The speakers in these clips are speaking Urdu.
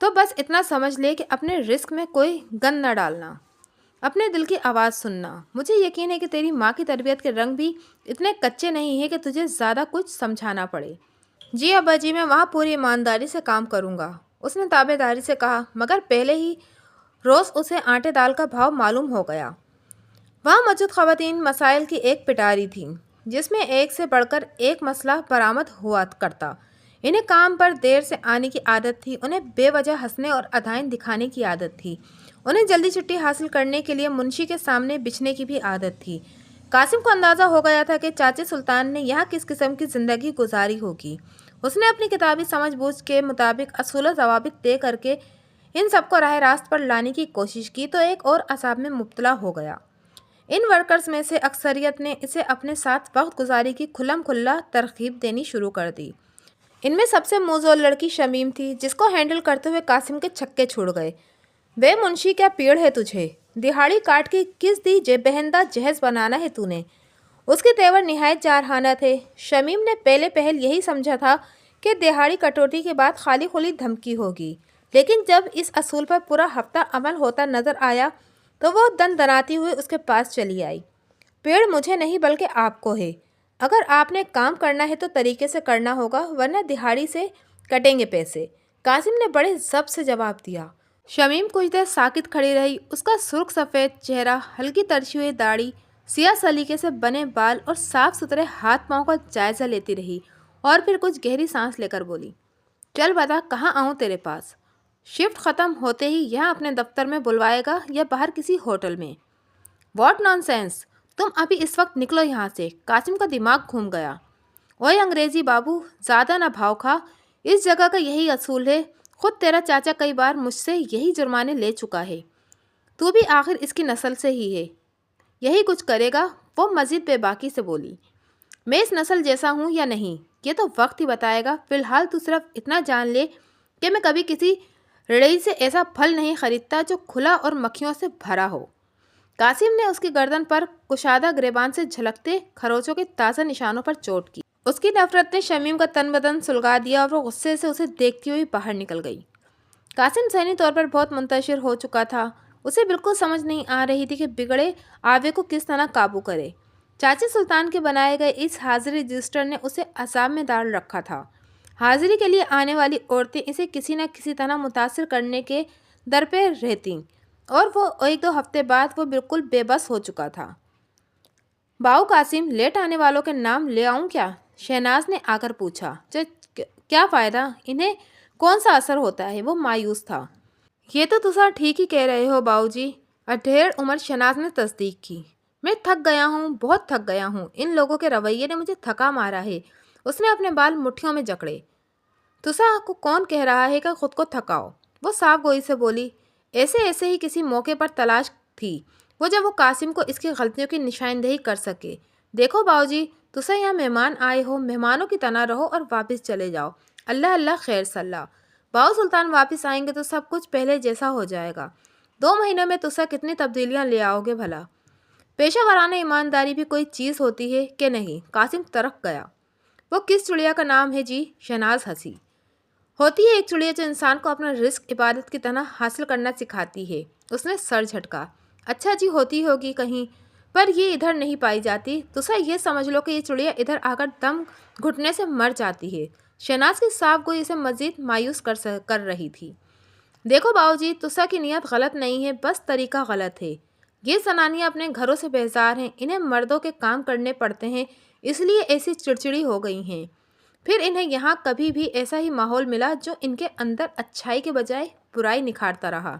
تو بس اتنا سمجھ لے کہ اپنے رزق میں کوئی گند نہ ڈالنا، اپنے دل کی آواز سننا۔ مجھے یقین ہے کہ تیری ماں کی تربیت کے رنگ بھی اتنے کچے نہیں ہیں کہ تجھے زیادہ کچھ سمجھانا پڑے۔ جی ابا جی، میں وہاں پوری ایمانداری سے کام کروں گا، اس نے تابع داری سے کہا، مگر پہلے ہی روز اسے آٹے دال کا بھاؤ معلوم ہو گیا۔ وہاں موجود خواتین مسائل کی ایک پٹاری تھیں، جس میں ایک سے بڑھ کر ایک مسئلہ برآمد ہوا کرتا۔ انہیں کام پر دیر سے آنے کی عادت تھی، انہیں بے وجہ ہنسنے اور ادائیں دکھانے کی عادت تھی، انہیں جلدی چھٹی حاصل کرنے کے لیے منشی کے سامنے بچنے کی بھی عادت تھی۔ قاسم کو اندازہ ہو گیا تھا کہ چاچے سلطان نے یہاں کس قسم کی زندگی گزاری ہوگی۔ اس نے اپنی کتابی سمجھ بوجھ کے مطابق اصول و ضوابط طے کر کے ان سب کو راہ راست پر لانے کی کوشش کی تو ایک اور عذاب میں مبتلا ہو گیا۔ ان ورکرز میں سے اکثریت نے اسے اپنے ساتھ وقت گزاری کی کھلم کھلا ترغیب دینی شروع کر دی۔ ان میں سب سے موزوں لڑکی شمیم تھی، جس کو ہینڈل کرتے ہوئے قاسم کے چھکے چھوڑ گئے۔ بے منشی، کیا پیڑ ہے تجھے؟ دہاڑی کاٹ کے کس دی بہندہ جہیز بنانا ہے تو نے؟ اس کے تیور نہایت جارحانہ تھے۔ شمیم نے پہلے پہل یہی سمجھا تھا کہ دہاڑی کٹوتی کے بعد خالی خلی دھمکی ہوگی، لیکن جب اس اصول پر پورا ہفتہ عمل ہوتا نظر آیا تو وہ دن دناتی ہوئی اس کے پاس چلی آئی۔ پیڑ مجھے نہیں بلکہ آپ کو ہے، اگر آپ نے کام کرنا ہے تو طریقے سے کرنا ہوگا، ورنہ دہاڑی سے کٹیں گے پیسے۔ قاسم نے بڑے ضبط سے جواب دیا۔ شمیم کچھ دیر ساکت کھڑی رہی، اس کا سرخ سفید چہرہ، ہلکی ترچھی ہوئی داڑھی، سیاہ سلیقے سے بنے بال اور صاف ستھرے ہاتھ پاؤں کا جائزہ لیتی رہی اور پھر کچھ گہری سانس لے کر بولی، چل بتا کہاں آؤں تیرے پاس؟ شفٹ ختم ہوتے ہی یہاں اپنے دفتر میں بلوائے گا یا باہر کسی ہوٹل میں؟ واٹ نان سینس، تم ابھی اس وقت نکلو یہاں سے۔ قاسم کا دماغ گھوم گیا۔ اوئے انگریزی بابو، زیادہ نہ بھاؤ کھا، اس جگہ کا یہی اصول ہے، خود تیرا چاچا کئی بار مجھ سے یہی جرمانے لے چکا ہے، تو بھی آخر اس کی نسل سے ہی ہے، یہی کچھ کرے گا۔ وہ مزید بے باکی سے بولی، میں اس نسل جیسا ہوں یا نہیں یہ تو وقت ہی بتائے گا، فی الحال تو صرف اتنا جان لے کہ میں کبھی کسی ریڑھی سے ایسا پھل نہیں خریدتا جو کھلا اور مکھیوں سے بھرا ہو۔ قاسم نے اس کی گردن پر کشادہ گریبان سے جھلکتے خروچوں کے تازہ نشانوں پر چوٹ کی۔ اس کی نفرت نے شمیم کا تن بدن سلگا دیا اور وہ غصے سے اسے دیکھتی ہوئی باہر نکل گئی۔ قاسم ذہنی طور پر بہت منتشر ہو چکا تھا، اسے بالکل سمجھ نہیں آ رہی تھی کہ بگڑے آوے کو کس طرح قابو کرے۔ چاچے سلطان کے بنائے گئے اس حاضری رجسٹر نے اسے اعصاب میں ڈال رکھا تھا۔ حاضری کے لیے آنے والی عورتیں اسے کسی نہ کسی طرح متاثر کرنے کے در پہ رہتیں، اور وہ ایک دو ہفتے بعد وہ بالکل بے بس ہو چکا تھا۔ باؤ قاسم، لیٹ آنے والوں کے نام لے آؤں کیا؟ شہناز نے آ کر پوچھا۔ کیا فائدہ، انہیں کون سا اثر ہوتا ہے؟ وہ مایوس تھا۔ یہ تو تسا ٹھیک ہی کہہ رہے ہو باؤ جی، اڈھیڑ عمر شہناز نے تصدیق کی۔ میں تھک گیا ہوں، بہت تھک گیا ہوں، ان لوگوں کے رویے نے مجھے تھکا مارا ہے۔ اس نے اپنے بال مٹھیوں میں جکڑے۔ تسا کو کون کہہ رہا ہے کہ خود کو تھکاؤ؟ وہ صاف گوئی سے بولی۔ ایسے ہی کسی موقع پر تلاش تھی وہ جب وہ قاسم کو اس کی غلطیوں کی نشاندہی کر سکے۔ دیکھو باؤ جی، تسا یہاں مہمان آئے ہو، مہمانوں کی طرح رہو اور واپس چلے جاؤ۔ اللہ اللہ خیر صلاح۔ باؤ سلطان واپس آئیں گے تو سب کچھ پہلے جیسا ہو جائے گا۔ 2 مہینوں میں تسا کتنی تبدیلیاں لے آؤ گے بھلا؟ پیشہ ورانہ ایمانداری بھی کوئی چیز ہوتی ہے کہ نہیں؟ قاسم ترک گیا۔ وہ کس چڑیا کا نام ہے جی؟ شہناز ہنسی۔ ہوتی ہے ایک چڑیا جو انسان کو اپنا رزق عبادت کی طرح حاصل کرنا سکھاتی ہے۔ اس نے سر جھٹکا۔ اچھا جی، ہوتی ہوگی کہیں، پر یہ ادھر نہیں پائی جاتی۔ تسا یہ سمجھ لو کہ یہ چڑیا ادھر آ کر دم گھٹنے سے مر جاتی ہے۔ شہناز کی صاف گوئی اسے مزید مایوس کر رہی تھی۔ دیکھو باؤ جی، تسا کی نیت غلط نہیں ہے، بس طریقہ غلط ہے۔ یہ زنانیاں اپنے گھروں سے بیزار ہیں، انہیں مردوں کے کام کرنے پڑتے ہیں، اس لیے ایسی چڑچڑی ہو گئی ہیں۔ پھر انہیں یہاں کبھی بھی ایسا ہی ماحول ملا جو ان کے اندر اچھائی کے بجائے برائی نکھارتا رہا۔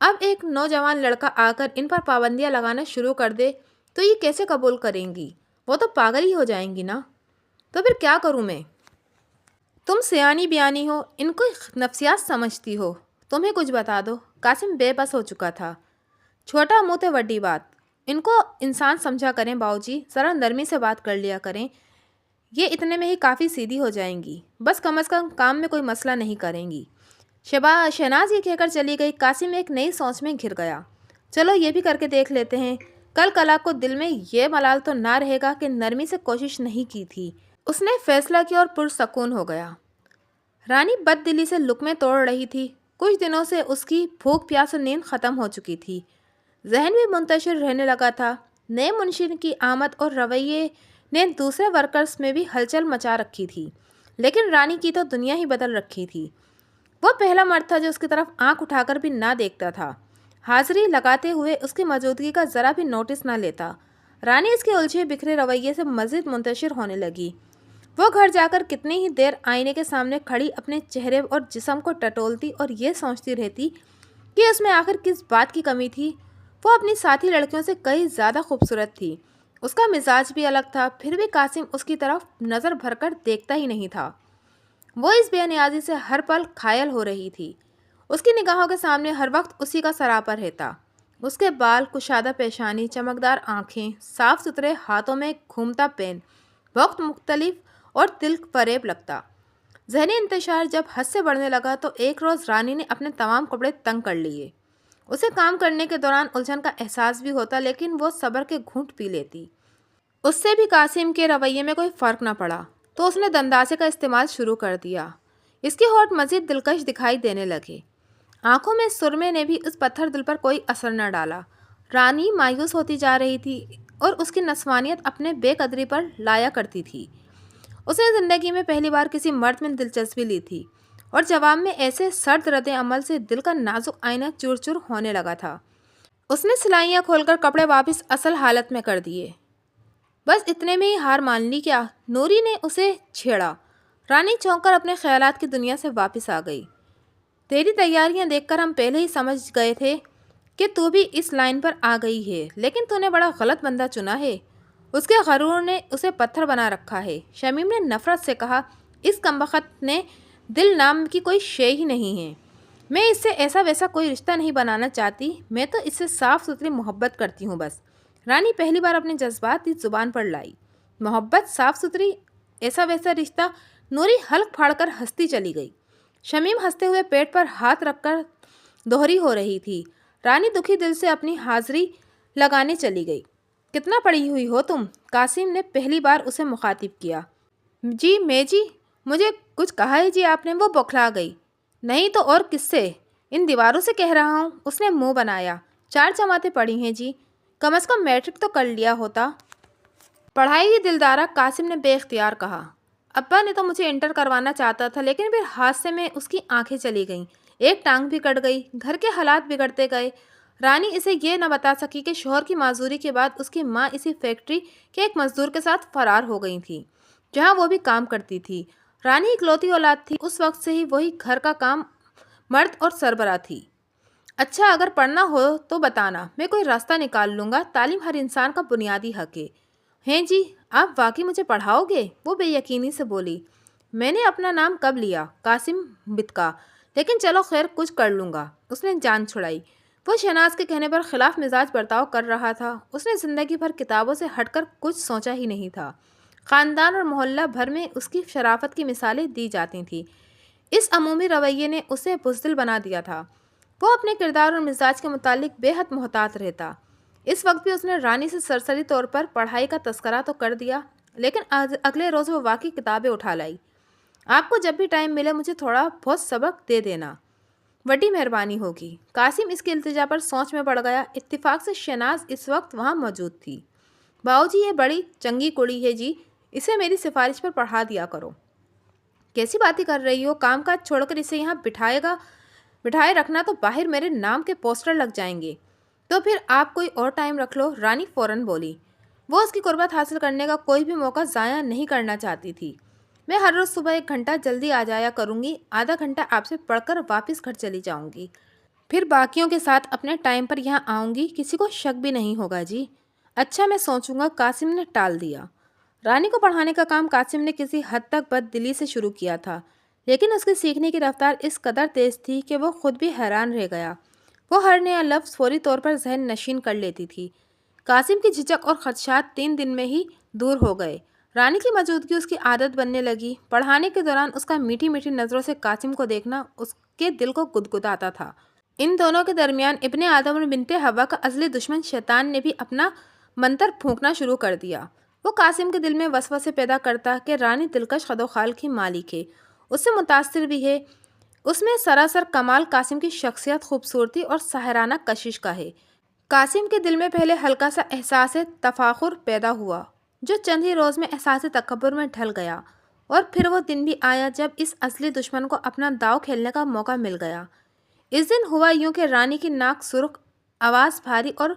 اب ایک نوجوان لڑکا آ کر ان پر پابندیاں لگانا شروع کر دے تو یہ کیسے قبول کریں گی؟ وہ تو پاگل ہی ہو جائیں گی نا۔ تو پھر کیا کروں میں؟ تم سیانی بیانی ہو، ان کو نفسیات سمجھتی ہو، تمہیں کچھ بتا دو۔ قاسم بے بس ہو چکا تھا۔ چھوٹا منہ تے وڈی بات، ان کو انسان سمجھا کریں باؤ جی، ذرا نرمی سے بات کر لیا کریں، یہ اتنے میں ہی کافی سیدھی ہو جائیں گی، بس کم از کم کام میں کوئی مسئلہ نہیں کریں گی۔ شہناز یہ کہہ کر چلی گئی۔ قاسم ایک نئی سوچ میں گھر گیا۔ چلو یہ بھی کر کے دیکھ لیتے ہیں، کل کلا کو دل میں یہ ملال تو نہ رہے گا کہ نرمی سے کوشش نہیں کی تھی۔ اس نے فیصلہ کیا اور پرسکون ہو گیا۔ رانی بد دلی سے لقمے توڑ رہی تھی۔ کچھ دنوں سے اس کی بھوک پیاس اور نیند ختم ہو چکی تھی۔ ذہن بھی منتشر رہنے لگا تھا۔ نئے منشی کی آمد اور رویے نے دوسرے ورکرز میں بھی ہلچل مچا رکھی تھی، لیکن رانی کی تو دنیا ہی بدل رکھی تھی۔ وہ پہلا مرد تھا جو اس کی طرف آنکھ اٹھا کر بھی نہ دیکھتا تھا، حاضری لگاتے ہوئے اس کی موجودگی کا ذرا بھی نوٹس نہ لیتا۔ رانی اس کے الجھے بکھرے رویے سے مزید منتشر ہونے لگی۔ وہ گھر جا کر کتنی ہی دیر آئینے کے سامنے کھڑی اپنے چہرے اور جسم کو ٹٹولتی اور یہ سوچتی رہتی کہ اس میں آخر کس بات کی کمی تھی۔ وہ اپنی ساتھی لڑکیوں سے کئی زیادہ خوبصورت تھی، اس کا مزاج بھی الگ تھا، پھر بھی قاسم اس کی طرف نظر بھر کر دیکھتا ہی نہیں تھا۔ وہ اس بے نیازی سے ہر پل گھائل ہو رہی تھی۔ اس کی نگاہوں کے سامنے ہر وقت اسی کا سراپا رہتا، اس کے بال، کشادہ پیشانی، چمکدار آنکھیں، صاف ستھرے ہاتھوں میں گھومتا پین بہت مختلف اور دل فریب لگتا۔ ذہنی انتشار جب حد سے بڑھنے لگا تو ایک روز رانی نے اپنے تمام کپڑے تنگ کر لیے۔ اسے کام کرنے کے دوران الجھن کا احساس بھی ہوتا، لیکن وہ صبر کے گھونٹ پی لیتی۔ اس سے بھی قاسم کے رویے میں کوئی فرق نہ پڑا تو اس نے دنداسے کا استعمال شروع کر دیا۔ اس کے ہونٹ مزید دلکش دکھائی دینے لگے۔ آنکھوں میں سرمے نے بھی اس پتھر دل پر کوئی اثر نہ ڈالا۔ رانی مایوس ہوتی جا رہی تھی اور اس کی نسوانیت اپنے بے قدری پر لایا کرتی تھی۔ اس نے زندگی میں پہلی بار کسی مرد میں دلچسپی لی تھی اور جواب میں ایسے سرد رد عمل سے دل کا نازک آئینہ چور چور ہونے لگا تھا۔ اس نے سلائیاں کھول کر کپڑے واپس اصل حالت میں کر دیے۔ بس اتنے میں ہی ہار مان لی کیا؟ نوری نے اسے چھیڑا۔ رانی چونک کر اپنے خیالات کی دنیا سے واپس آ گئی۔ تیری تیاریاں دیکھ کر ہم پہلے ہی سمجھ گئے تھے کہ تو بھی اس لائن پر آ گئی ہے، لیکن تو نے بڑا غلط بندہ چنا ہے۔ اس کے غرور نے اسے پتھر بنا رکھا ہے، شمیم نے نفرت سے کہا۔ اس کمبخت نے دل نام کی کوئی شے ہی نہیں ہے۔ میں اس سے ایسا ویسا کوئی رشتہ نہیں بنانا چاہتی، میں تو اس سے صاف ستھری محبت کرتی ہوں بس۔ رانی پہلی بار اپنے جذبات اس زبان پر لائی۔ محبت، صاف ستھری، ایسا ویسا رشتہ؟ نوری حلق پھاڑ کر ہنستی چلی گئی۔ شمیم ہنستے ہوئے پیٹ پر ہاتھ رکھ کر دوہری ہو رہی تھی۔ رانی دکھی دل سے اپنی حاضری لگانے چلی گئی۔ کتنا پڑھی ہوئی ہو تم؟ قاسم نے پہلی بار اسے مخاطب کیا۔ جی میں جی، مجھے کچھ کہا ہے جی آپ نے؟ وہ بوکھلا گئی۔ نہیں تو اور کس سے؟ ان دیواروں سے کہہ رہا ہوں، اس نے منہ بنایا۔ 4 جماعتیں پڑھی ہیں جی، کم از کم میٹرک تو کر لیا ہوتا۔ پڑھائی ہی دلدارہ، قاسم نے بے اختیار کہا۔ ابا نے تو مجھے انٹر کروانا چاہتا تھا، لیکن پھر حادثے میں اس کی آنکھیں چلی گئیں، ایک ٹانگ بھی کٹ گئی، گھر کے حالات بگڑتے گئے۔ رانی اسے یہ نہ بتا سکی کہ شوہر کی معذوری کے بعد اس کی ماں اسی فیکٹری کے ایک مزدور کے ساتھ فرار ہو گئی تھی جہاں وہ بھی کام کرتی تھی۔ رانی اکلوتی اولاد تھی، اس وقت سے ہی وہی گھر کا کام مرد اور سربراہ تھی۔ اچھا، اگر پڑھنا ہو تو بتانا، میں کوئی راستہ نکال لوں گا، تعلیم ہر انسان کا بنیادی حق ہے۔ ہیں جی، آپ واقعی مجھے پڑھاؤ گے؟ وہ بے یقینی سے بولی۔ میں نے اپنا نام کب لیا؟ قاسم بتکا، لیکن چلو خیر، کچھ کر لوں گا۔ اس نے جان چھڑائی۔ وہ شہناز کے کہنے پر خلاف مزاج برتاؤ کر رہا تھا۔ اس نے زندگی بھر کتابوں سے ہٹ کر کچھ سوچا ہی نہیں تھا۔ خاندان اور محلہ بھر میں اس کی شرافت کی مثالیں دی جاتی تھیں۔ اس عمومی رویے نے اسے بزدل بنا دیا تھا۔ وہ اپنے کردار اور مزاج کے متعلق بے حد محتاط رہتا۔ اس وقت بھی اس نے رانی سے سرسری طور پر پڑھائی کا تذکرہ تو کر دیا، لیکن اگلے روز وہ واقعی کتابیں اٹھا لائی۔ آپ کو جب بھی ٹائم ملے مجھے تھوڑا بہت سبق دے دینا، بڑی مہربانی ہوگی۔ قاسم اس کی التجا پر سوچ میں پڑ گیا۔ اتفاق سے شہناز اس وقت وہاں موجود تھی۔ باؤ جی، یہ بڑی چنگی کڑی ہے جی، اسے میری سفارش پر پڑھا دیا کرو۔ کیسی باتیں کر رہی ہو؟ کام کاج چھوڑ کر اسے یہاں بٹھائے رکھنا تو باہر میرے نام کے پوسٹر لگ جائیں گے۔ تو پھر آپ کوئی اور ٹائم رکھ لو، رانی فوراً بولی۔ وہ اس کی قربت حاصل کرنے کا کوئی بھی موقع ضائع نہیں کرنا چاہتی تھی۔ میں ہر روز صبح 1 گھنٹہ جلدی آ جایا کروں گی، آدھا گھنٹہ آپ سے پڑھ کر واپس گھر چلی جاؤں گی، پھر باقیوں کے ساتھ اپنے ٹائم پر یہاں آؤں گی، کسی کو شک بھی نہیں ہوگا جی۔ اچھا، میں سوچوں گا، قاسم نے ٹال دیا۔ رانی کو پڑھانے کا کام قاسم نے کسی حد تک بد دلی سے شروع کیا تھا، لیکن اس کی سیکھنے کی رفتار اس قدر تیز تھی کہ وہ خود بھی حیران رہ گیا۔ وہ ہر نیا لفظ فوری طور پر ذہن نشین کر لیتی تھی۔ قاسم کی جھجک اور خدشات 3 دن میں ہی دور ہو گئے۔ رانی کی موجودگی اس کی عادت بننے لگی۔ پڑھانے کے دوران اس کا میٹھی میٹھی نظروں سے قاسم کو دیکھنا اس کے دل کو گدگداتا تھا۔ ان دونوں کے درمیان ابن آدم اور بنت حوا کا ازلی دشمن شیطان نے بھی اپنا منتر پھونکنا شروع کر دیا۔ وہ قاسم کے دل میں وسوسے پیدا کرتا کہ رانی دلکش خد و خال کی مالک ہے، اس سے متاثر بھی ہے۔ اس میں سراسر کمال قاسم کی شخصیت، خوبصورتی اور ساحرانہ کشش کا ہے۔ قاسم کے دل میں پہلے ہلکا سا احساس تفاخر پیدا ہوا، جو چند ہی روز میں احساس تکبر میں ڈھل گیا، اور پھر وہ دن بھی آیا جب اس اصلی دشمن کو اپنا داؤ کھیلنے کا موقع مل گیا۔ اس دن ہوا یوں کہ رانی کی ناک سرخ، آواز بھاری اور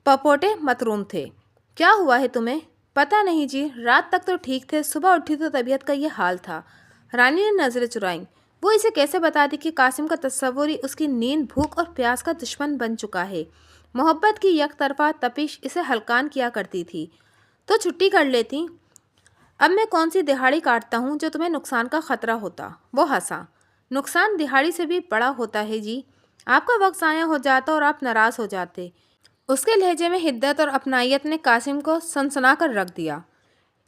پپوٹے متروم تھے۔ کیا ہوا ہے تمہیں؟ پتہ نہیں جی، رات تک تو ٹھیک تھے، صبح اٹھی تو طبیعت کا یہ حال تھا۔ رانی نے نظریں چرائیں۔ وہ اسے کیسے بتا دی کہ قاسم کا تصور ہی اس کی نیند، بھوک اور پیاس کا دشمن بن چکا ہے۔ محبت کی یک طرفہ تپش اسے ہلکان کیا کرتی تھی۔ تو چھٹی کر لیتی۔ اب میں کون سی دہاڑی کاٹتا ہوں جو تمہیں نقصان کا خطرہ ہوتا؟ وہ ہنسا۔ نقصان دہاڑی سے بھی بڑا ہوتا ہے جی، آپ کا وقت ضائع ہو جاتا اور آپ ناراض ہو جاتے۔ اس کے لہجے میں حدت اور اپنائیت نے قاسم کو سنسنا کر رکھ دیا۔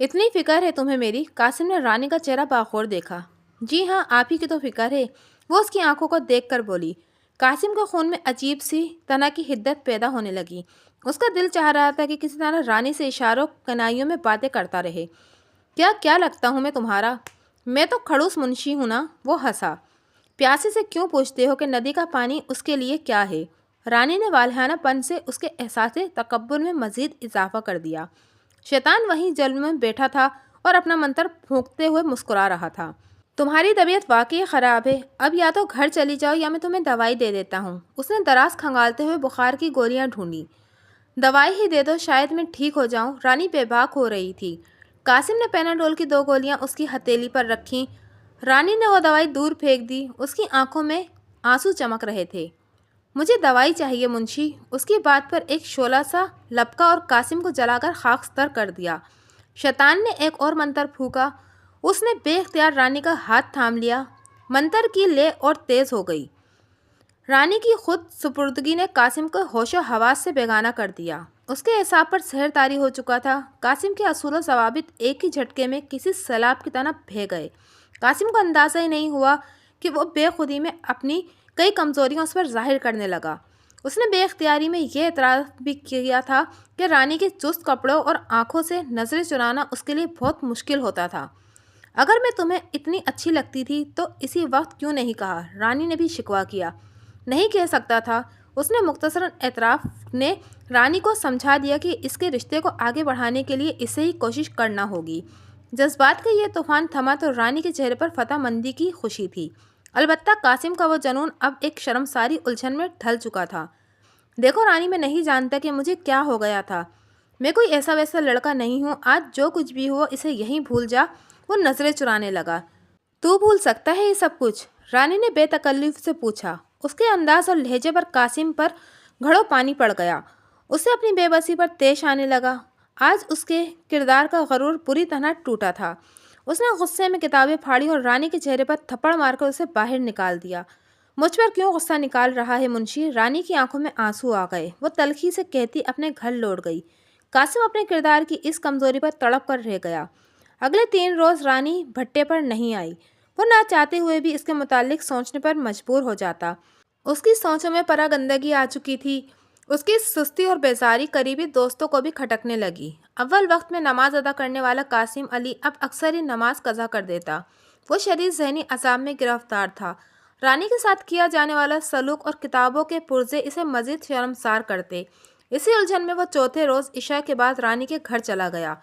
اتنی فکر ہے تمہیں میری؟ قاسم نے رانی کا چہرہ باخور دیکھا۔ جی ہاں، آپ ہی کی تو فکر ہے، وہ اس کی آنکھوں کو دیکھ کر بولی۔ قاسم کے خون میں عجیب سی طرح کی حدت پیدا ہونے لگی۔ اس کا دل چاہ رہا تھا کہ کسی طرح رانی سے اشاروں کنائیوں میں باتیں کرتا رہے۔ کیا لگتا ہوں میں تمہارا؟ میں تو کھڑوس منشی ہوں نا، وہ ہنسا۔ پیاسے سے کیوں پوچھتے ہو کہ ندی کا پانی اس کے لیے کیا ہے؟ رانی نے والہانہ پن سے اس کے احساس تکبر میں مزید اضافہ کر دیا۔ شیطان وہیں جلد میں بیٹھا تھا اور اپنا منتر پھونکتے ہوئے مسکرا رہا تھا۔ تمہاری طبیعت واقعی خراب ہے، اب یا تو گھر چلی جاؤ یا میں تمہیں دوائی دے دیتا ہوں۔ اس نے دراز کھنگالتے ہوئے بخار کی گولیاں ڈھونڈی۔ دوائی ہی دے دو، شاید میں ٹھیک ہو جاؤں۔ رانی بے باک ہو رہی تھی۔ قاسم نے پیناڈول کی 2 گولیاں اس کی ہتھیلی پر رکھیں۔ رانی نے وہ دوائی دور پھینک دی۔ اس کی آنکھوں میں آنسو چمک رہے تھے۔ مجھے دوائی چاہیے منشی۔ اس کی بات پر ایک شعلہ سا لپکا اور قاسم کو جلا کر خاکستر کر دیا۔ شیطان نے ایک اور منتر پھونکا۔ اس نے بے اختیار رانی کا ہاتھ تھام لیا۔ منتر کی لے اور تیز ہو گئی۔ رانی کی خود سپردگی نے قاسم کو ہوش و حواس سے بیگانہ کر دیا۔ اس کے اعصاب پر سحر طاری ہو چکا تھا۔ قاسم کے اصول و ضوابط ایک ہی جھٹکے میں کسی سیلاب کی طرح بہہ گئے۔ قاسم کو اندازہ ہی نہیں ہوا کہ وہ بے خودی میں اپنی کئی کمزوریاں اس پر ظاہر کرنے لگا۔ اس نے بے اختیاری میں یہ اعتراف بھی کیا تھا کہ رانی کے چست کپڑوں اور آنکھوں سے نظریں چرانا اس کے لیے بہت مشکل ہوتا تھا۔ اگر میں تمہیں اتنی اچھی لگتی تھی تو اسی وقت کیوں نہیں کہا؟ رانی نے بھی شکوہ کیا۔ نہیں کہہ سکتا تھا۔ اس نے مختصراً اعتراف نے رانی کو سمجھا دیا کہ اس کے رشتے کو آگے بڑھانے کے لیے اسے ہی کوشش کرنا ہوگی۔ جذبات کا یہ طوفان تھما تو رانی کے چہرے پر فتح مندی کی خوشی تھی۔ البتہ قاسم کا وہ جنون اب ایک شرمساری الجھن میں ڈھل چکا تھا۔ دیکھو رانی، میں نہیں جانتا کہ مجھے کیا ہو گیا تھا۔ میں کوئی ایسا ویسا لڑکا نہیں ہوں۔ آج جو کچھ بھی ہوا اسے یہیں بھول جا۔ وہ نظریں چرانے لگا۔ تو بھول سکتا ہے یہ سب کچھ؟ رانی نے بے تکلف سے پوچھا۔ اس کے انداز اور لہجے پر قاسم پر گھڑوں پانی پڑ گیا۔ اسے اپنی بے بسی پر طیش آنے لگا۔ آج اس کے کردار کا غرور بری طرح ٹوٹا تھا۔ اس نے غصے میں کتابیں پھاڑی اور رانی کے چہرے پر تھپڑ مار کر اسے باہر نکال دیا۔ مجھ پر کیوں غصہ نکال رہا ہے منشی؟ رانی کی آنکھوں میں آنسو آ گئے۔ وہ تلخی سے کہتی اپنے گھر لوٹ گئی۔ قاسم اپنے کردار کی اس کمزوری پر تڑپ کر رہ گیا۔ اگلے 3 روز رانی بھٹے پر نہیں آئی۔ وہ نہ چاہتے ہوئے بھی اس کے متعلق سوچنے پر مجبور ہو جاتا۔ اس کی سوچوں میں پرا گندگی آ چکی تھی۔ اس کی سستی اور بیزاری قریبی دوستوں کو بھی کھٹکنے لگی۔ اول وقت میں نماز ادا کرنے والا قاسم علی اب اکثر ہی نماز قضا کر دیتا۔ وہ شدید ذہنی عذاب میں گرفتار تھا۔ رانی کے ساتھ کیا جانے والا سلوک اور کتابوں کے پرزے اسے مزید شرمسار کرتے۔ اسی الجھن میں وہ چوتھے روز عشاء کے بعد رانی کے گھر چلا گیا۔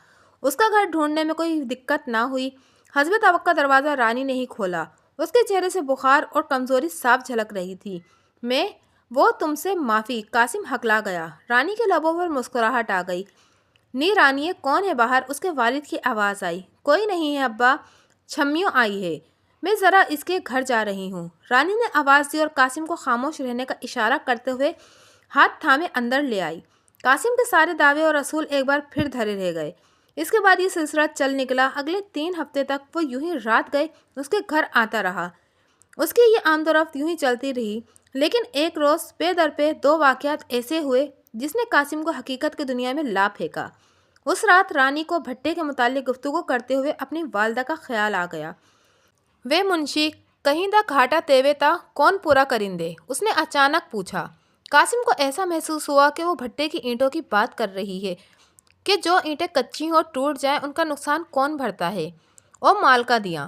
اس کا گھر ڈھونڈنے میں کوئی دقت نہ ہوئی۔ حسب توقع دروازہ رانی نے ہی کھولا۔ اس کے چہرے سے بخار اور کمزوری صاف جھلک رہی تھی۔ وہ تم سے معافی، قاسم ہکلا گیا۔ رانی کے لبوں پر مسکراہٹ آ گئی۔ نی رانیے، کون ہے باہر؟ اس کے والد کی آواز آئی۔ کوئی نہیں ہے ابا، چھمیوں آئی ہے، میں ذرا اس کے گھر جا رہی ہوں۔ رانی نے آواز دی اور قاسم کو خاموش رہنے کا اشارہ کرتے ہوئے ہاتھ تھامے اندر لے آئی۔ قاسم کے سارے دعوے اور اصول ایک بار پھر دھرے رہ گئے۔ اس کے بعد یہ سلسلہ چل نکلا۔ اگلے 3 ہفتے تک وہ یوں ہی رات گئے اس کے گھر آتا رہا۔ اس کی یہ آمد و رفت یوں ہی چلتی رہی۔ لیکن ایک روز پے در پے 2 واقعات ایسے ہوئے جس نے قاسم کو حقیقت کی دنیا میں لا پھینکا۔ اس رات رانی کو بھٹے کے متعلق گفتگو کرتے ہوئے اپنی والدہ کا خیال آ گیا۔ وے منشی، کہیں دا گھاٹا تیوے تا کون پورا کرندے؟ اس نے اچانک پوچھا۔ قاسم کو ایسا محسوس ہوا کہ وہ بھٹے کی اینٹوں کی بات کر رہی ہے کہ جو اینٹیں کچی ہو ٹوٹ جائیں ان کا نقصان کون بھرتا ہے؟ او مال کا دیاں،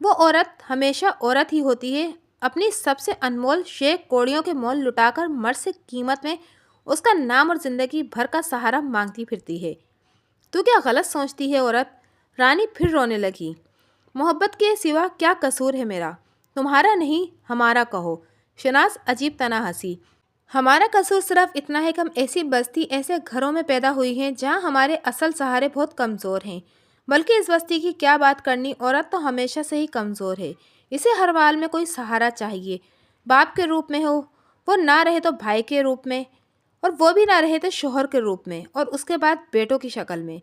وہ عورت ہمیشہ عورت ہی ہوتی ہے، اپنی سب سے انمول شے کوڑیوں کے مول لٹا کر مرد سے قیمت میں اس کا نام اور زندگی بھر کا سہارا مانگتی پھرتی ہے۔ تو کیا غلط سوچتی ہے عورت؟ رانی پھر رونے لگی۔ محبت کے سوا کیا قصور ہے میرا؟ تمہارا نہیں، ہمارا کہو۔ شناز عجیب طرح ہنسی۔ ہمارا قصور صرف اتنا ہے کہ ہم ایسی بستی، ایسے گھروں میں پیدا ہوئی ہیں جہاں ہمارے اصل سہارے بہت کمزور ہیں۔ بلکہ اس بستی کی کیا بات کرنی، عورت تو ہمیشہ سے ہی کمزور ہے، اسے ہر حال میں کوئی سہارا چاہیے، باپ کے روپ میں ہو، وہ نہ رہے تو بھائی کے روپ میں، اور وہ بھی نہ رہے تو شوہر کے روپ میں، اور اس کے بعد بیٹوں کی شکل میں۔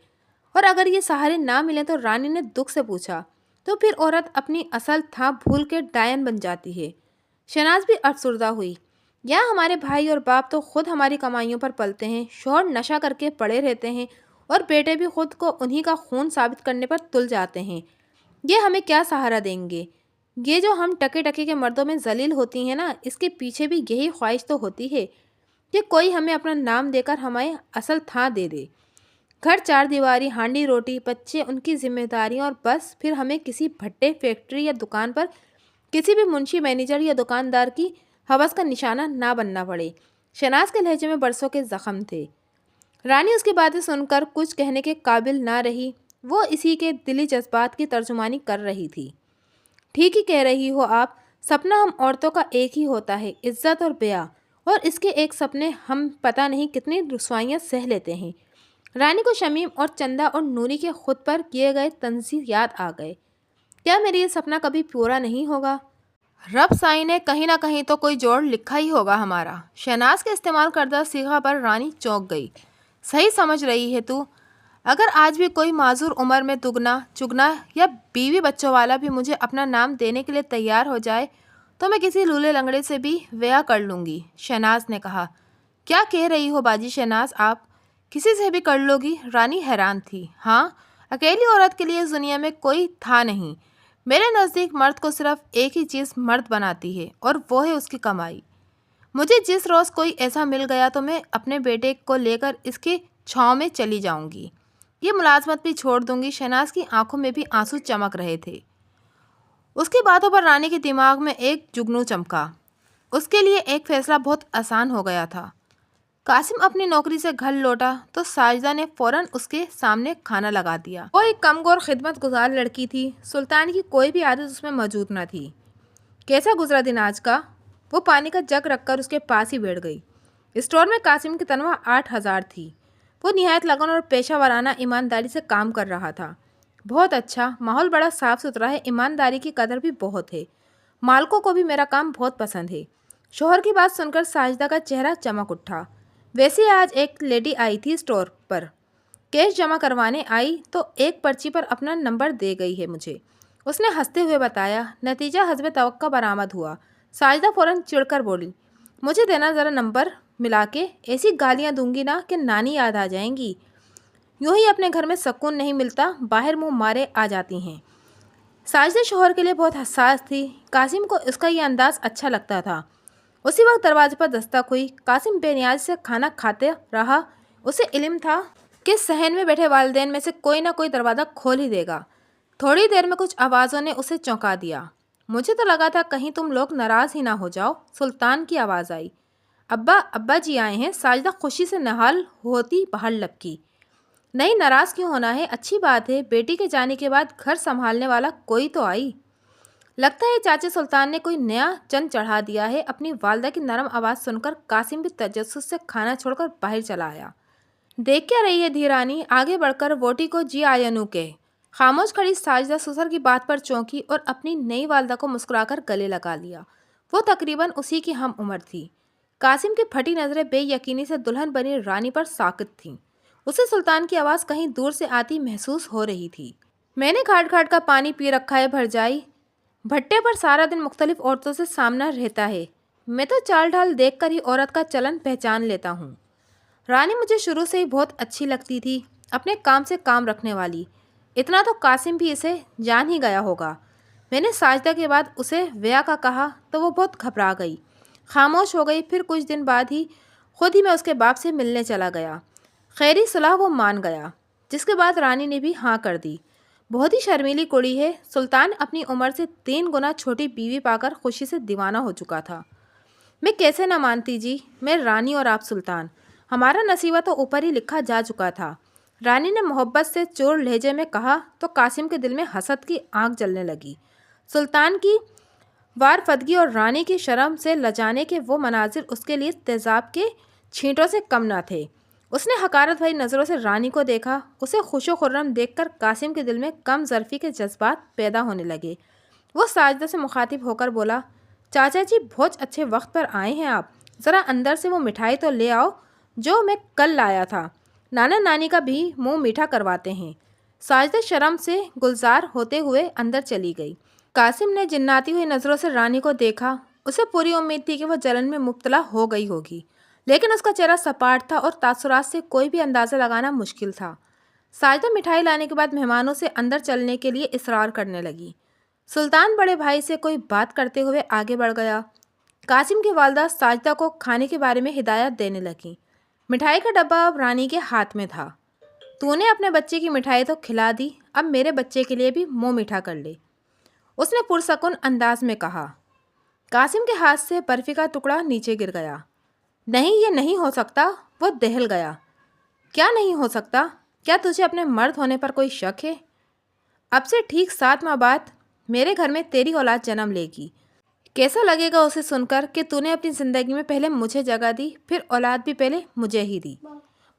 اور اگر یہ سہارے نہ ملیں تو رانی نے دکھ سے پوچھا، تو پھر عورت اپنی اصل تھا بھول کے ڈائن بن جاتی ہے۔ شناز بھی افسردہ ہوئی۔ یہاں ہمارے بھائی اور باپ تو خود ہماری کمائیوں پر پلتے ہیں، شوہر نشہ کر کے پڑے رہتے ہیں، اور بیٹے بھی خود کو انہی کا خون ثابت کرنے پر تل جاتے ہیں۔ یہ ہمیں کیا سہارا دیں گے؟ یہ جو ہم ٹکے ٹکے کے مردوں میں ذلیل ہوتی ہیں نا، اس کے پیچھے بھی یہی خواہش تو ہوتی ہے کہ کوئی ہمیں اپنا نام دے کر ہمیں اصل تھا دے دے۔ گھر چار دیواری، ہانڈی روٹی، بچے، ان کی ذمہ داریاں، اور بس پھر ہمیں کسی بھٹے، فیکٹری یا دکان پر کسی بھی منشی، مینیجر یا دکاندار کی ہوس کا نشانہ نہ بننا پڑے۔ شناز کے لہجے میں برسوں کے زخم تھے۔ رانی اس کی باتیں سن کر کچھ کہنے کے قابل نہ رہی، وہ اسی کے دلی جذبات کی ترجمانی کر رہی تھی۔ ٹھیک ہی کہہ رہی ہو آپ، سپنا ہم عورتوں کا ایک ہی ہوتا ہے، عزت اور بیاہ، اور اس کے ایک سپنے ہم پتہ نہیں کتنی رسوائیاں سہ لیتے ہیں۔ رانی کو شمیم اور چندہ اور نوری کے خود پر کیے گئے تنظیر یاد آ گئے۔ کیا میری یہ سپنا کبھی پورا نہیں ہوگا؟ رب سائی نے کہیں نہ کہیں تو کوئی جوڑ لکھا ہی ہوگا ہمارا۔ شہناز کے استعمال کردہ صیغہ پر رانی چونک گئی۔ صحیح سمجھ رہی ہے تو؟ اگر آج بھی کوئی معذور عمر میں دگنا چگنا یا بیوی بچوں والا بھی مجھے اپنا نام دینے کے لیے تیار ہو جائے تو میں کسی لولے لنگڑے سے بھی بیعہ کر لوں گی، شہناز نے کہا۔ کیا کہہ رہی ہو باجی شہناز آپ؟ کسی سے بھی کر لو گی؟ رانی حیران تھی۔ ہاں، اکیلی عورت کے لیے اس دنیا میں کوئی تھا نہیں۔ میرے نزدیک مرد کو صرف ایک ہی چیز مرد بناتی ہے، اور وہ ہے اس کی کمائی۔ مجھے جس روز کوئی ایسا مل گیا تو میں اپنے بیٹے کو لے کر اس کی چھاؤں میں چلی جاؤں گی، یہ ملازمت بھی چھوڑ دوں گی۔ شہناز کی آنکھوں میں بھی آنسو چمک رہے تھے۔ اس کی باتوں پر رانی کے دماغ میں ایک جگنو چمکا۔ اس کے لیے ایک فیصلہ بہت آسان ہو گیا تھا۔ قاسم اپنی نوکری سے گھر لوٹا تو ساجدہ نے فوراً اس کے سامنے کھانا لگا دیا۔ وہ ایک کمگور خدمت گزار لڑکی تھی، سلطان کی کوئی بھی عادت اس میں موجود نہ تھی۔ کیسا گزرا دن آج کا؟ وہ پانی کا جگ رکھ کر اس کے پاس ہی بیٹھ گئی۔ اسٹور میں قاسم کی تنخواہ 8,000 تھی۔ وہ نہایت لگن اور پیشہ ورانہ ایمانداری سے کام کر رہا تھا۔ بہت اچھا، ماحول بڑا صاف ستھرا ہے، ایمانداری کی قدر بھی بہت ہے۔ مالکوں کو بھی میرا کام بہت پسند ہے۔ شوہر کی بات سن کر ساجدہ کا چہرہ چمک اٹھا۔ ویسے آج ایک لیڈی آئی تھی اسٹور پر، کیش جمع کروانے آئی تو ایک پرچی پر اپنا نمبر دے گئی ہے مجھے، اس نے ہنستے ہوئے بتایا۔ نتیجہ حسب توقع برآمد ہوا۔ ساجدہ فوراً چڑ کر بولی، مجھے دینا ذرا نمبر ملا کے، ایسی گالیاں دوں گی نا کہ نانی یاد آ جائیں گی۔ یوں ہی اپنے گھر میں سکون نہیں ملتا، باہر منہ مارے آ جاتی ہیں۔ ساجدہ شوہر کے لیے بہت حساس تھی۔ قاسم کو اس کا یہ انداز اچھا لگتا تھا۔ اسی وقت دروازے پر دستک ہوئی۔ قاسم بے نیازی سے کھانا کھاتے رہا۔ اسے علم تھا کہ صحن میں بیٹھے والدین میں سے کوئی نہ کوئی دروازہ کھول ہی دے گا۔ تھوڑی دیر میں کچھ آوازوں نے اسے چونکا دیا۔ مجھے تو لگا تھا کہیں تم لوگ ناراض ہی نہ ہو جاؤ، سلطان کی آواز آئی۔ ابا جی آئے ہیں، ساجدہ خوشی سے نہال ہوتی باہر لپکی۔ نہیں، ناراض کیوں ہونا ہے، اچھی بات ہے، بیٹی کے جانے کے بعد گھر سنبھالنے والا کوئی تو آئی۔ لگتا ہے چاچے سلطان نے کوئی نیا چند چڑھا دیا ہے۔ اپنی والدہ کی نرم آواز سن کر قاسم بھی تجسس سے کھانا چھوڑ کر باہر چلا آیا۔ دیکھ کیا رہی ہے دھیرانی؟ آگے بڑھ کر ووٹی کو جی آینو کے۔ خاموش کھڑی ساجدہ سسر کی بات پر چونکی اور اپنی نئی والدہ کو مسکرا کر گلے لگا لیا۔ وہ تقریباً اسی کی ہم عمر تھی۔ قاسم کی پھٹی نظریں بے یقینی سے دلہن بنی رانی پر ساکت تھیں۔ اسے سلطان کی آواز کہیں دور سے آتی محسوس ہو رہی تھی۔ میں نے گھاٹ گھاٹ کا پانی پی رکھا ہے بھرجائی، بھٹے پر سارا دن مختلف عورتوں سے سامنا رہتا ہے، میں تو چال ڈھال دیکھ کر ہی عورت کا چلن پہچان لیتا ہوں۔ رانی مجھے شروع سے ہی بہت اچھی لگتی تھی، اپنے کام سے کام رکھنے والی۔ اتنا تو قاسم بھی اسے جان ہی گیا ہوگا۔ میں نے ساجدہ کے بعد اسے ویا کا کہا تو وہ بہت گھبرا گئی، خاموش ہو گئی۔ پھر کچھ دن بعد ہی خود ہی میں اس کے باپ سے ملنے چلا گیا۔ خیری صلاح وہ مان گیا، جس کے بعد رانی نے بھی ہاں کر دی۔ بہت ہی شرمیلی کڑی ہے۔ سلطان اپنی عمر سے 3 گنا چھوٹی بیوی پا کر خوشی سے دیوانہ ہو چکا تھا۔ میں کیسے نہ مانتی جی، میں رانی اور آپ سلطان، ہمارا نصیبہ تو اوپر ہی لکھا جا چکا تھا، رانی نے محبت سے چور لہجے میں کہا تو قاسم کے دل میں حسد کی آگ جلنے لگی۔ سلطان کی وارفدگی اور رانی کی شرم سے لجانے کے وہ مناظر اس کے لیے تیزاب کے چھینٹوں سے کم نہ تھے۔ اس نے حقارت بھری نظروں سے رانی کو دیکھا۔ اسے خوش و خرم دیکھ کر قاسم کے دل میں کم ظرفی کے جذبات پیدا ہونے لگے۔ وہ ساجدہ سے مخاطب ہو کر بولا، چاچا جی بہت اچھے وقت پر آئے ہیں آپ، ذرا اندر سے وہ مٹھائی تو لے آؤ جو میں کل لایا تھا، نانا نانی کا بھی منہ میٹھا کرواتے ہیں۔ ساجدہ شرم سے گلزار ہوتے ہوئے اندر چلی گئی۔ قاسم نے جناتی ہوئی نظروں سے رانی کو دیکھا۔ اسے پوری امید تھی کہ وہ جلن میں مبتلا ہو گئی ہوگی، لیکن اس کا چہرہ سپاٹ تھا اور تاثرات سے کوئی بھی اندازہ لگانا مشکل تھا۔ ساجدہ مٹھائی لانے کے بعد مہمانوں سے اندر چلنے کے لیے اصرار کرنے لگی۔ سلطان بڑے بھائی سے کوئی بات کرتے ہوئے آگے بڑھ گیا۔ قاسم کی والدہ ساجدہ کو کھانے کے بارے میں ہدایت دینے لگیں۔ مٹھائی کا ڈبہ اب رانی کے ہاتھ میں تھا۔ تو نے اپنے بچے کی مٹھائی تو کھلا دی، اب میرے بچے کے لیے بھی منہ میٹھا کر لے، اس نے پرسکون انداز میں کہا۔ قاسم کے ہاتھ سے برفی کا ٹکڑا نیچے گر گیا۔ نہیں، یہ نہیں ہو سکتا، وہ دہل گیا۔ کیا نہیں ہو سکتا؟ کیا تجھے اپنے مرد ہونے پر کوئی شک ہے؟ اب سے ٹھیک 7 ماہ بعد میرے گھر میں تیری اولاد جنم لے گی۔ کیسا لگے گا اسے سن کر کہ تو نے اپنی زندگی میں پہلے مجھے جگہ دی، پھر اولاد بھی پہلے مجھے ہی دی۔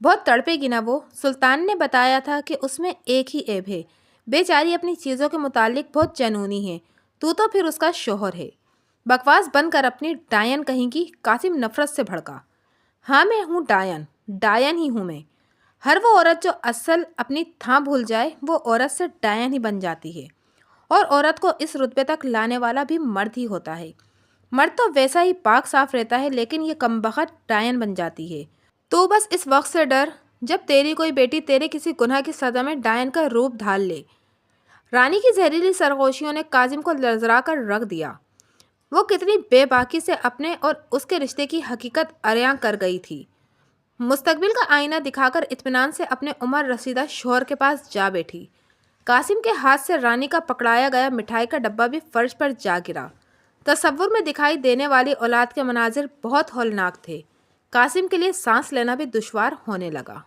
بہت تڑپے گی نا وہ۔ سلطان نے بتایا تھا کہ اس میں ایک ہی عیب ہے، بیچاری اپنی چیزوں کے متعلق بہت جنونی ہے، تو پھر اس کا شوہر ہے۔ بکواس بند کر اپنی ڈائن کہیں گی۔ قاسم نفرت سے بھڑکا۔ ہاں میں ہوں ڈائن ہی ہوں میں۔ ہر وہ عورت جو اصل اپنی تھاں بھول جائے وہ عورت سے ڈائن ہی بن جاتی ہے، اور عورت کو اس رتبے تک لانے والا بھی مرد ہی ہوتا ہے۔ مرد تو ویسا ہی پاک صاف رہتا ہے، لیکن یہ کمبخت ڈائن بن جاتی ہے۔ تو بس اس وقت سے ڈر جب تیری کوئی بیٹی تیرے کسی گناہ کی سزا میں ڈائن کا روپ ڈھال لے۔ رانی کی زہریلی سرگوشیوں نے قاسم کو لرزا کر رکھ دیا۔ وہ کتنی بے باکی سے اپنے اور اس کے رشتے کی حقیقت عریاں کر گئی تھی۔ مستقبل کا آئینہ دکھا کر اطمینان سے اپنے عمر رسیدہ شوہر کے پاس جا بیٹھی۔ قاسم کے ہاتھ سے رانی کا پکڑایا گیا مٹھائی کا ڈبہ بھی فرش پر جا گرا۔ تصور میں دکھائی دینے والی اولاد کے مناظر بہت ہولناک تھے۔ قاسم کے لیے سانس لینا بھی دشوار ہونے لگا۔